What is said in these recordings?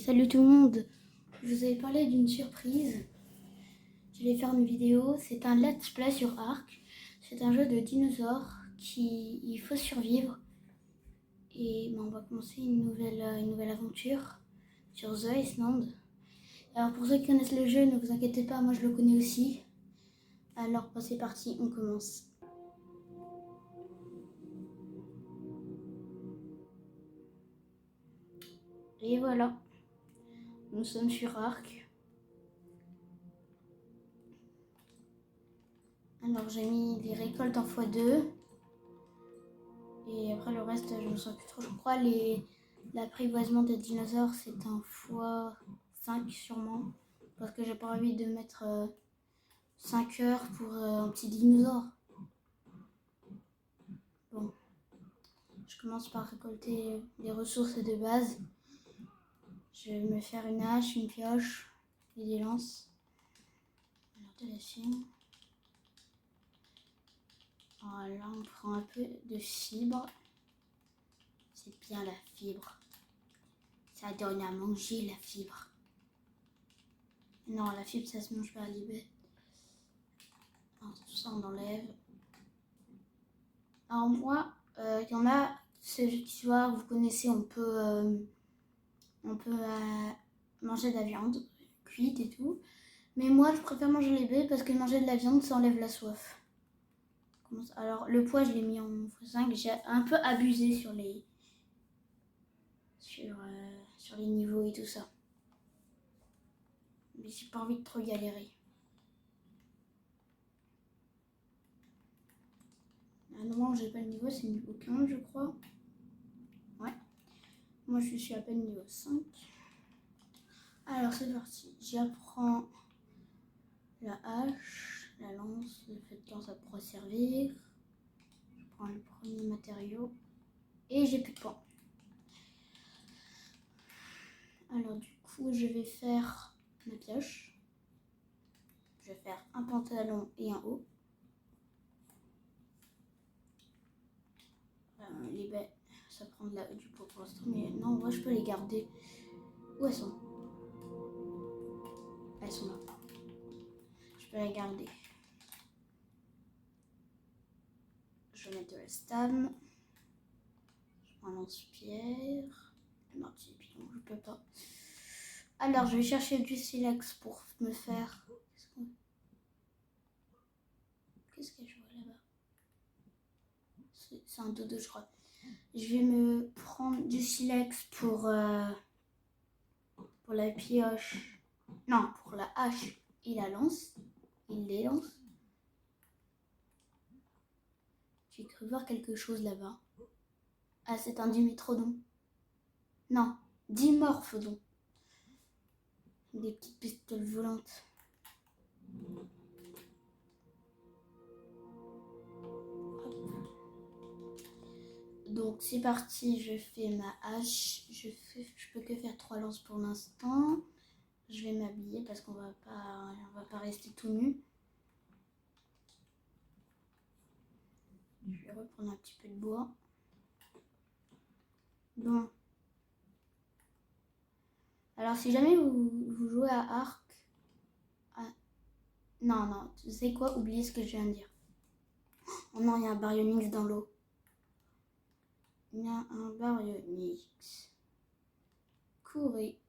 Salut tout le monde, je vous avais parlé d'une surprise. J'allais faire une vidéo, c'est un let's play sur Ark. C'est un jeu de dinosaures qui il faut survivre. Et on va commencer une nouvelle aventure sur The Iceland. Alors pour ceux qui connaissent le jeu, ne vous inquiétez pas, moi je le connais aussi. Alors c'est parti, on commence. Et voilà, nous sommes sur Ark. Alors j'ai mis les récoltes en x2. Et après le reste, je me sens plus trop. Je crois l'apprivoisement des dinosaures, c'est un x5 sûrement. Parce que j'ai pas envie de mettre 5 heures pour un petit dinosaure. Bon, je commence par récolter les ressources de base. Je vais me faire une hache, une pioche et des lances. Alors de la fibre. Voilà, on prend un peu de fibre. C'est bien la fibre. Ça donne à manger la fibre. Non, la fibre ça se mange pas à l'ibet. Alors, tout ça on enlève. Alors moi, il y en a, tu vois, vous connaissez, on peut manger de la viande cuite et tout. Mais moi, je préfère manger les baies parce que manger de la viande, ça enlève la soif. Alors le poids, je l'ai mis en x5. J'ai un peu abusé sur les niveaux et tout ça. Mais j'ai pas envie de trop galérer. Normalement, j'ai pas le niveau, c'est niveau 15, je crois. Ouais. Moi, je suis à peine niveau 5. Alors, c'est parti. J'apprends la hache, la lance, le fait de temps, ça pourra servir. Je prends le premier matériau. Et j'ai plus de points. Alors, du coup, je vais faire ma pioche. Je vais faire un pantalon et un haut. Les baies, ça prend du poids pour l'instant, mais non, moi je peux les garder. Où elles sont? Elles sont là. Je peux les garder. Je vais mettre de la stame. Je prends un lance-pierre. Le marteau pilon, je peux pas. Alors, je vais chercher du silex pour me faire. Qu'est-ce que je vois là-bas? C'est un dodo, je crois. Je vais me prendre du silex pour la pioche. Non, pour la hache et la lance. Il les lance. J'ai cru voir quelque chose là-bas. Ah, c'est un dimétrodon. Non, dimorphodon. Des petites pistoles volantes. Donc c'est parti, je fais ma hache. Je peux que faire 3 lances pour l'instant. Je vais m'habiller parce qu'on va pas rester tout nu. Je vais reprendre un petit peu de bois. Bon. Alors si jamais vous jouez à Ark. Non, tu sais quoi? Oubliez ce que je viens de dire. Oh non, il y a un baryonyx dans l'eau. Il y a un baryonyx. Courez.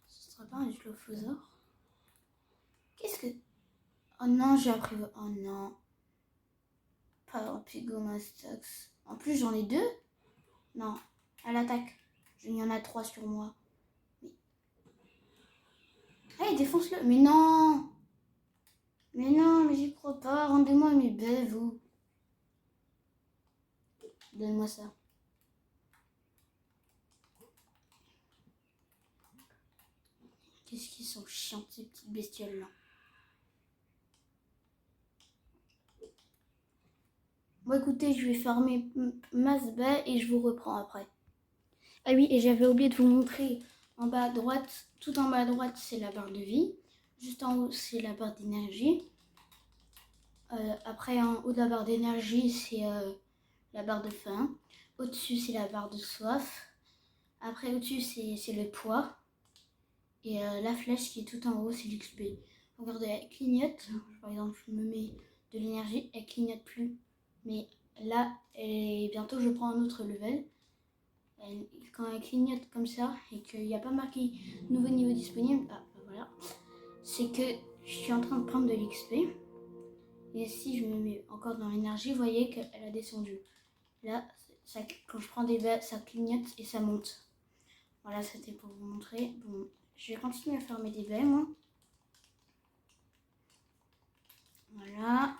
Ce sera pas un dilophosaure? Qu'est-ce que... Oh non, j'ai appris... Oh non. Pas un Pygomastax. En plus, j'en ai 2. Non, à l'attaque. Il y en a 3 sur moi. Mais... Hey, défonce-le. Mais non, mais j'y crois pas. Rendez-moi mes baies, vous. Donne-moi ça. Qu'est-ce qu'ils sont chiants, ces petites bestioles-là. Bon, écoutez, je vais fermer masse baie et je vous reprends après. Ah oui, et j'avais oublié de vous montrer en bas à droite, tout en bas à droite, c'est la barre de vie. Juste en haut, c'est la barre d'énergie. Après, en haut de la barre d'énergie, c'est la barre de faim. Au-dessus, c'est la barre de soif. Après, au-dessus, c'est le poids. Et la flèche qui est tout en haut, c'est l'XP. Regardez, elle clignote. Par exemple, je me mets de l'énergie, elle clignote plus. Mais là, bientôt, je prends un autre level. Quand elle clignote comme ça et qu'il n'y a pas marqué nouveau niveau disponible, voilà, c'est que je suis en train de prendre de l'XP. Et si je me mets encore dans l'énergie, vous voyez qu'elle a descendu. Là, quand je prends des baies, ça clignote et ça monte. Voilà, c'était pour vous montrer. Bon, je vais continuer à fermer des baies, moi. Voilà.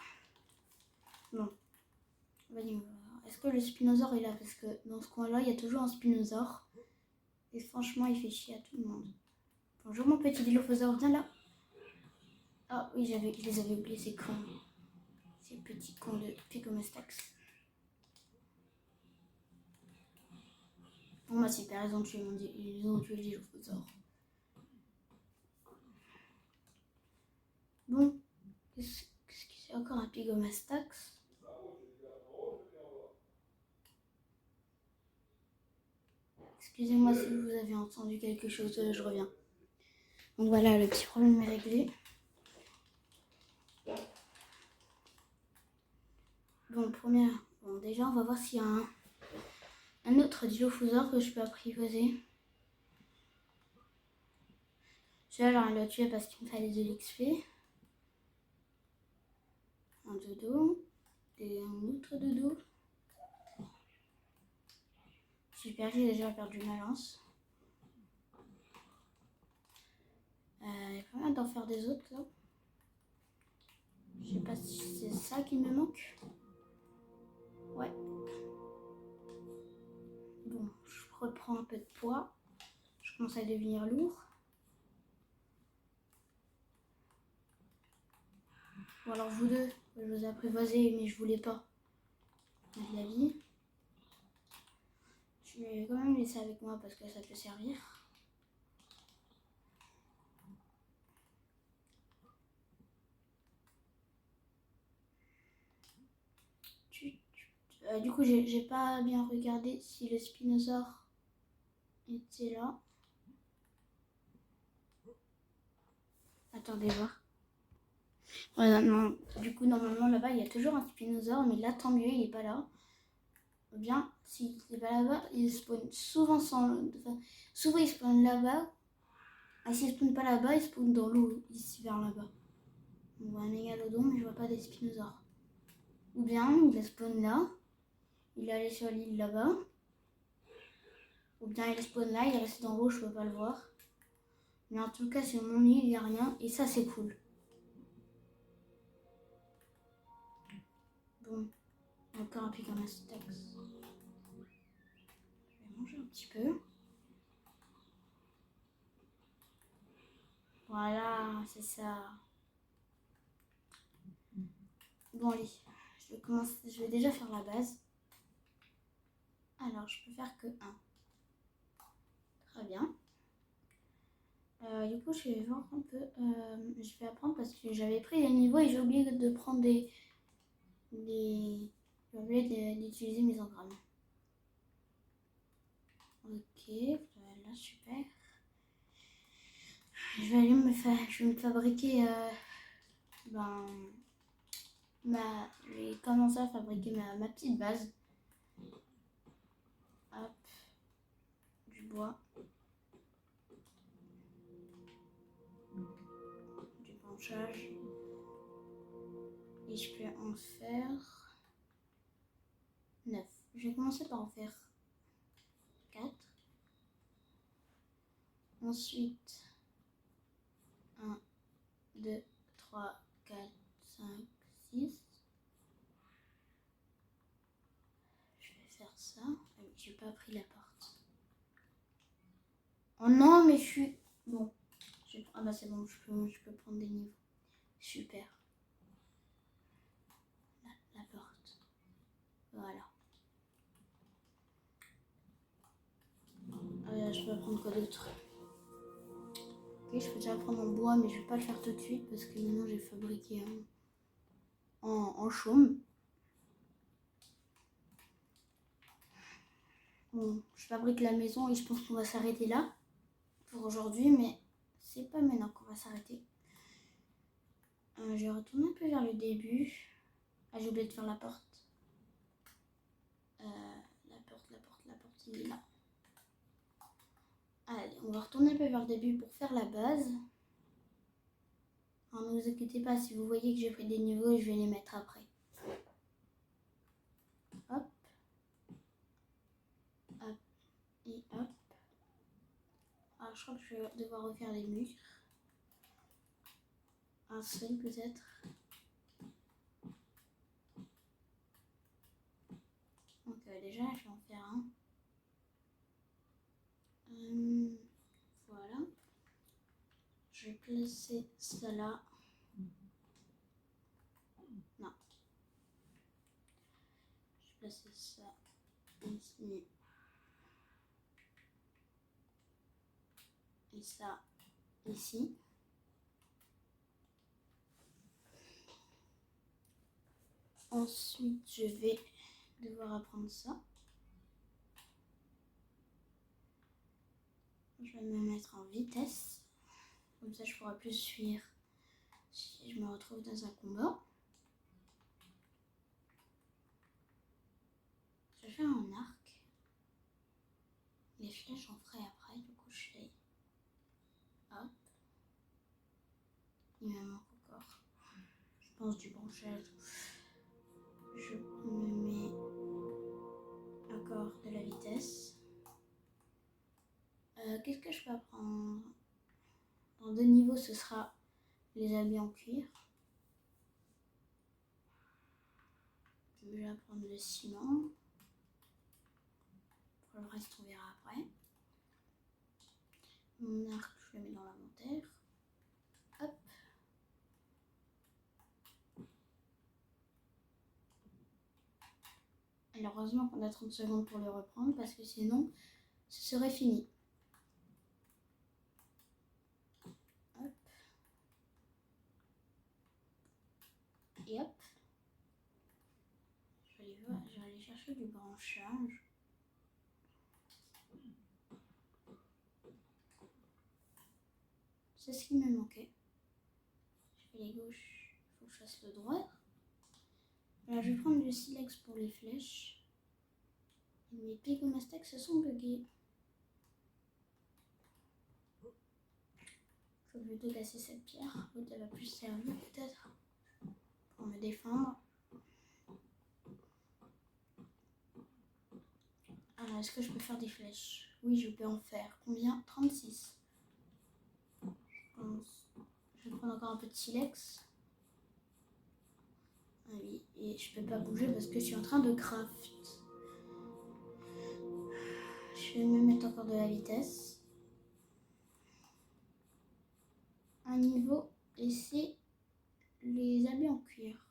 Bon, voyons voir. Est-ce que le spinosaure est là? Parce que dans ce coin-là, il y a toujours un spinosaure. Et franchement, il fait chier à tout le monde. Bonjour mon petit dilophosaure, viens là. Ah oui, je les avais oubliés, ces cons. Ces petits cons de Pigomastax. Bon bah super, ils ont tué le dilophosaure. Bon, qu'est-ce que c'est encore un Pigomastax? Excusez-moi si vous avez entendu quelque chose, je reviens. Donc voilà, le petit problème est réglé. Bon, déjà on va voir s'il y a un autre dilophosaure que je peux apprivoiser. Celui-là, j'aurais le tuer parce qu'il me fallait de l'XP. Un dodo. Et un autre dodo. Super, j'ai déjà perdu ma lance. Il y a pas mal d'en faire des autres là. Je sais pas si c'est ça qui me manque. Ouais. Bon, je reprends un peu de poids. Je commence à devenir lourd. Bon alors vous deux, je vous ai apprivoisé mais je voulais pas. De la vie. Je vais quand même laisser avec moi parce que ça peut servir. Du coup, j'ai pas bien regardé si le spinosaure était là. Attendez voir. Ouais, non, du coup, normalement, là-bas, il y a toujours un spinosaure, mais là, tant mieux, il est pas là. Ou bien, s'il n'est pas là-bas, il spawn souvent souvent, il spawn là-bas. Et s'il spawn pas là-bas, il spawn dans l'eau, ici, vers là-bas. On voit un mégalodon, mais je vois pas des spinosaures. Ou bien, il spawn là. Il est allé sur l'île là-bas. Ou bien, il spawn là, il est resté dans l'eau, je peux pas le voir. Mais en tout cas, c'est mon île, il n'y a rien. Et ça, c'est cool. Bon, encore un Pigomastax. Je vais manger un petit peu. Voilà, c'est ça. Bon, allez, je vais déjà faire la base. Alors, je peux faire que 1. Très bien. Du coup, je vais voir un peu. Je vais apprendre parce que j'avais pris des niveaux et j'ai oublié de prendre j'ai oublié d'utiliser mes engrammes. Ok, voilà, super. Je vais me fabriquer. Je vais commencer à fabriquer ma petite base. Hop, du bois. Du branchage. Et je peux en faire 9. Je vais commencer par en faire 4. Ensuite, 1, 2, 3, 4, 5, 6. Je vais faire ça. Ah oui, j'ai pas pris la porte. Oh non, mais je suis... Bon. Ah bah c'est bon, je peux prendre des niveaux. Super. La porte. Voilà. Je peux prendre quoi d'autre? Ok, je peux déjà prendre en bois, mais je vais pas le faire tout de suite parce que maintenant j'ai fabriqué un. en chaume. Bon, je fabrique la maison et je pense qu'on va s'arrêter là pour aujourd'hui, mais c'est pas maintenant qu'on va s'arrêter. Je retourne un peu vers le début. Ah, j'ai oublié de faire la porte. La porte, il est là. Allez, on va retourner un peu vers le début pour faire la base. Alors ne vous inquiétez pas, si vous voyez que j'ai pris des niveaux, je vais les mettre après. Hop. Hop. Et hop. Alors je crois que je vais devoir refaire les murs. Un seul peut-être. Donc déjà, je vais en faire un. Voilà. Je vais placer ça là. Non. Je vais placer ça ici. Et ça ici. Ensuite, je vais devoir apprendre ça. Je vais me mettre en vitesse. Comme ça, je pourrai plus fuir si je me retrouve dans un combat. Je vais faire un arc. Les flèches, j'en ferai après. Du coup, je fais... Hop. Il me manque encore, je pense, du branchage. Je me mets encore de la vitesse. Qu'est-ce que je peux apprendre? Dans 2 niveaux, ce sera les habits en cuir. Je vais apprendre le ciment. Pour le reste, on verra après. Mon arc, je le mets dans l'inventaire. Hop. Et heureusement qu'on a 30 secondes pour le reprendre parce que sinon, ce serait fini. Hop. Et hop. Je vais aller chercher du branchage. C'est ce qui me manquait. Je fais les gauches, il faut que je fasse le droit. Là, je vais prendre du silex pour les flèches. Mes pigomastecs se sont buggés. Je vais plutôt casser cette pierre. L'autre, elle va plus servir peut-être pour me défendre. Alors, est-ce que je peux faire des flèches? Oui, je peux en faire. Combien? 36. Je vais prendre encore un peu de silex. Ah oui, et je peux pas bouger parce que je suis en train de craft. Je vais me mettre encore de la vitesse. Un niveau, et c'est les habits en cuir.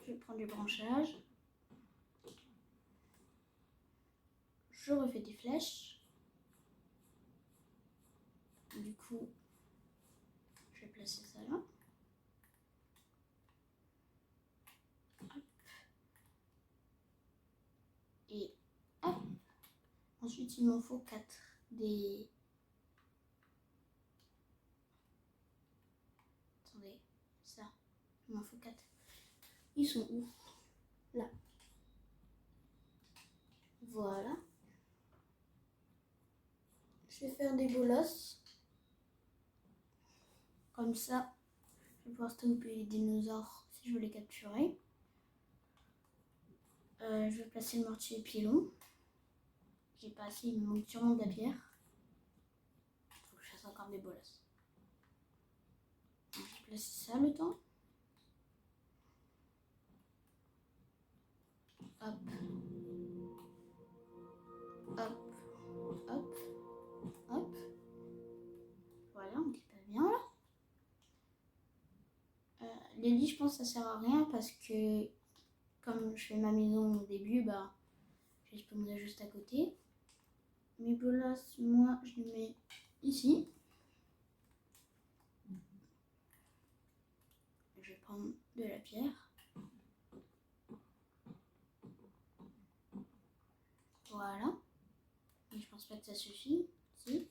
Je vais prendre du branchage. Je refais des flèches. Du coup, je vais placer ça là. Hop. Et hop. Ensuite, il m'en faut 4 des... Attendez, ça. Il m'en faut 4. Ils sont où? Là. Voilà. Je vais faire des bolosses. Comme ça, je vais pouvoir stopper les dinosaures si je veux les capturer. Je vais placer le mortier pilon. J'ai pas assez, il me manque sûrement de la pierre. Il faut que je fasse encore des bolosses. Je vais placer ça le temps. Hop. Hop. Hop. Hop. Voilà, on dit pas bien là. Les lits, je pense que ça sert à rien parce que comme je fais ma maison au début, bah je peux me mettre juste à côté. Mes bolosses, moi, je les mets ici. je vais prendre de la pierre. Voilà. Mais je pense pas que ça suffit. Si.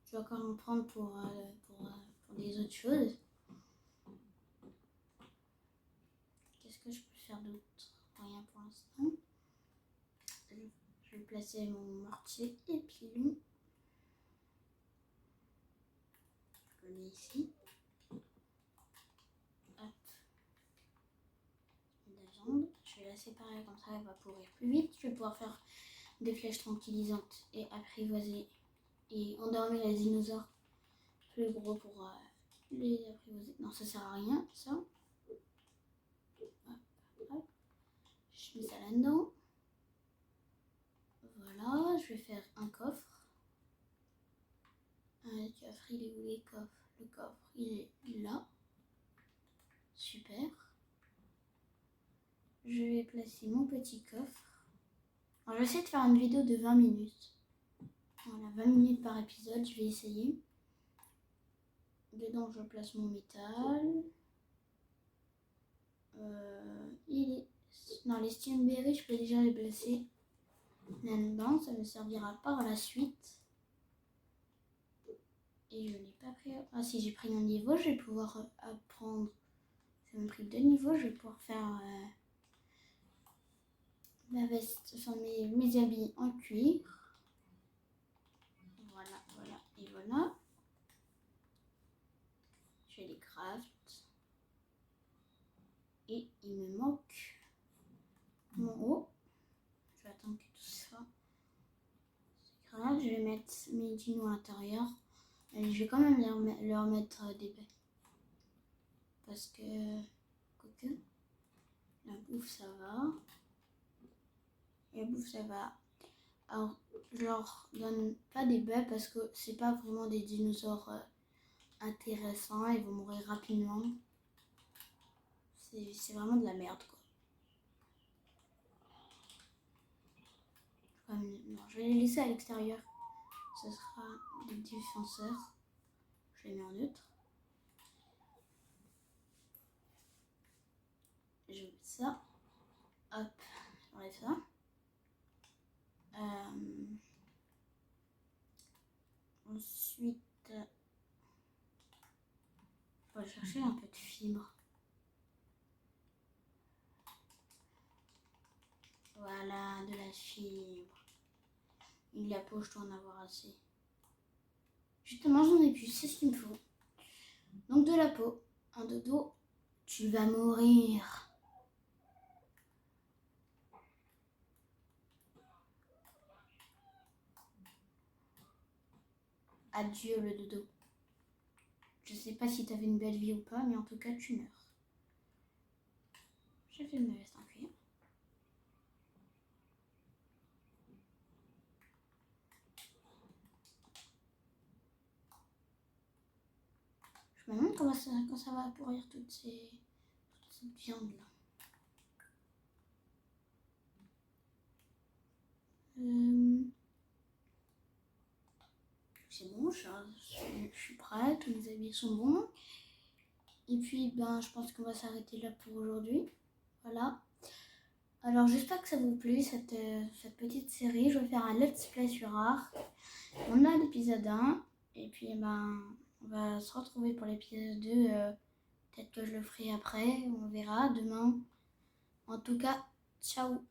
Je vais encore en prendre pour des autres choses. Qu'est-ce que je peux faire d'autre? Rien pour l'instant. Je vais placer mon mortier et pilon. Je le mets ici. Hop. La viande. Je vais la séparer comme ça, elle va pourrir plus vite. Je vais pouvoir faire des flèches tranquillisantes et apprivoiser et endormir les dinosaures plus gros pour les apprivoiser. Non, ça sert à rien, ça. Hop, hop. Je mets ça là-dedans. Voilà, je vais faire un coffre. Le coffre, il est où les coffres? Le coffre, il est là. Super. Je vais placer mon petit coffre. Alors, je vais essayer de faire une vidéo de 20 minutes. Voilà, 20 minutes par épisode, je vais essayer. Dedans, je place mon métal. Non, les Stimberry, je peux déjà les placer là-dedans. Ça me servira par la suite. Et je n'ai pas pris... Ah si, j'ai pris un niveau, je vais pouvoir apprendre. J'ai même pris 2 niveaux, je vais pouvoir faire ma veste, enfin mes habits en cuir. Voilà, voilà et voilà. Je les craft. Et il me manque mon haut. Je vais attendre que tout ça s'écrase. Je vais mettre mes dinos à l'intérieur. Et je vais quand même leur mettre des baies. Parce que, quoique, la bouffe ça va. La bouffe ça va. Alors, je leur donne pas des baies parce que c'est pas vraiment des dinosaures intéressants. Ils vont mourir rapidement. C'est vraiment de la merde quoi. Non, je vais les laisser à l'extérieur. Ce sera des défenseurs. Je les mets en neutre. Je mets ça. Hop, j'enlève ça. Ensuite, on va chercher un peu de fibre. Voilà, de la fibre. Et de la peau, je dois en avoir assez. Justement, j'en ai plus, c'est ce qu'il me faut. Donc de la peau, un dodo, tu vas mourir. Adieu le dodo. Je sais pas si t'avais une belle vie ou pas, mais en tout cas tu meurs. Je vais me veste en cuir. Je me demande quand ça va pourrir toute cette viande là. C'est bon, je suis prête, tous mes habits sont bons. Et puis, je pense qu'on va s'arrêter là pour aujourd'hui. Voilà. Alors, j'espère que ça vous plaît, cette petite série. Je vais faire un let's play sur Ark. On a l'épisode 1. Et puis, on va se retrouver pour l'épisode 2. Peut-être que je le ferai après. On verra demain. En tout cas, ciao!